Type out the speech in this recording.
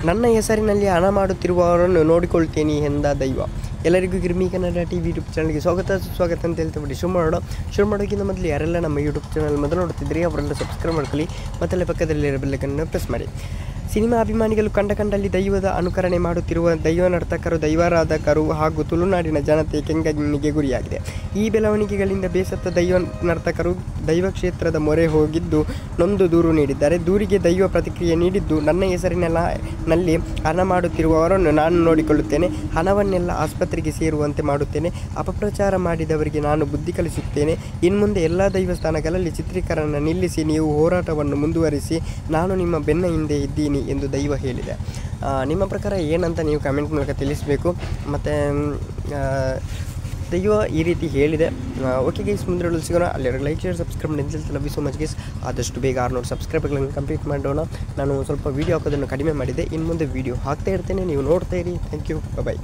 ನನ್ನ ಹೆಸರಿನಲ್ಲಿ ಹಣ ಮಾಡುತ್ತಿರುವವರನ್ನು ನೋಡಿಕೊಳ್ತೇನೆ ಎಂದ ದೈವ. ಎಲ್ಲರಿಗೂ ಗಿರ್ಮಿ ಕನ್ನಡ TV ಯೂಟ್ಯೂಬ್ ಚಾನಲ್ಗೆ ಸ್ವಾಗತ ಅಂತ ಹೇಳ್ತೀವಿ. ಶುರು ಮಾಡೋಕ್ಕಿಂತ ಮೊದಲು ಯಾರೆಲ್ಲ ನಮ್ಮ ಯೂಟ್ಯೂಬ್ ಚಾನಲ್ ಮೊದಲು ನೋಡ್ತಿದ್ರಿ ಅವರೆಲ್ಲ ಸಬ್ಸ್ಕ್ರೈಬ್ ಮಾಡ್ಕೊಳ್ಳಿ, ಮತ್ತು ಪಕ್ಕದಲ್ಲಿರೋ ಬೆಲ್ಲೈಕನ್ನು ಪ್ರೆಸ್ ಮಾಡಿ. ಸಿನಿಮಾ ಅಭಿಮಾನಿಗಳು ಕಂಡಲ್ಲಿ ದೈವದ ಅನುಕರಣೆ ಮಾಡುತ್ತಿರುವ ದೈವ ನರ್ತಕರು, ದೈವಾರಾಧಕರು ಹಾಗೂ ತುಳುನಾಡಿನ ಜನತೆ ಕೆಂಗಣ್ಣಿಗೆ ಗುರಿಯಾಗಿದೆ. ಈ ಬೆಳವಣಿಗೆಗಳಿಂದ ಬೇಸತ್ತ ದೈವ ನರ್ತಕರು ದೈವ ಕ್ಷೇತ್ರದ ಮೊರೆ ಹೋಗಿದ್ದು ನೊಂದು ದೂರು ನೀಡಿದ್ದಾರೆ. ದೂರಿಗೆ ದೈವ ಪ್ರತಿಕ್ರಿಯೆ ನೀಡಿದ್ದು, ನನ್ನ ಹೆಸರಿನಲ್ಲಿ ಹಣ ಮಾಡುತ್ತಿರುವವರನ್ನು ನಾನು ನೋಡಿಕೊಳ್ಳುತ್ತೇನೆ, ಹಣವನ್ನೆಲ್ಲ ಆಸ್ಪತ್ರೆಗೆ ಸೇರುವಂತೆ ಮಾಡುತ್ತೇನೆ, ಅಪಪ್ರಚಾರ ಮಾಡಿದವರಿಗೆ ನಾನು ಬುದ್ಧಿ ಕಲಿಸುತ್ತೇನೆ. ಇನ್ಮುಂದೆ ಎಲ್ಲ ದೈವಸ್ಥಾನಗಳಲ್ಲಿ ಚಿತ್ರೀಕರಣ ನಿಲ್ಲಿಸಿ ನೀವು ಹೋರಾಟವನ್ನು ಮುಂದುವರಿಸಿ, ನಾನು ನಿಮ್ಮ ಬೆನ್ನ ಹಿಂದೆ ಇದ್ದೀನಿ ಎಂದು ದೈವ ಹೇಳಿದೆ. ನಿಮ್ಮ ಪ್ರಕಾರ ಏನಂತ ನೀವು ಕಮೆಂಟ್ ಮೂಲಕ ತಿಳಿಸಬೇಕು. ಮತ್ತು ದೈವ ಈ ರೀತಿ ಹೇಳಿದೆ. ಓಕೆ ಗೈಸ್, ಮುಂದೆ ಸಿಗೋಣ. ಅಲ್ಲಿರೋ ಲೈಕ್, ಶೇರ್, ಸಬ್ಸ್ಕ್ರೈಬ್ ನಿಂತಿಲ್ಲ. Love you so much guys. ಆದಷ್ಟು ಬೇಗ 600 ಸಬ್ಸ್ಕ್ರೈಬ್ಗಳನ್ನು ಕಂಪ್ಲೀಟ್ ಮಾಡೋಣ. ನಾನು ಸ್ವಲ್ಪ ವೀಡಿಯೋ ಹಾಕೋದನ್ನು ಕಡಿಮೆ ಮಾಡಿದ್ದೆ, ಇನ್ನು ಮುಂದೆ ವೀಡಿಯೋ ಹಾಕ್ತಾ ಇರ್ತೇನೆ, ನೀವು ನೋಡ್ತಾ ಇರಿ. Thank you, bye.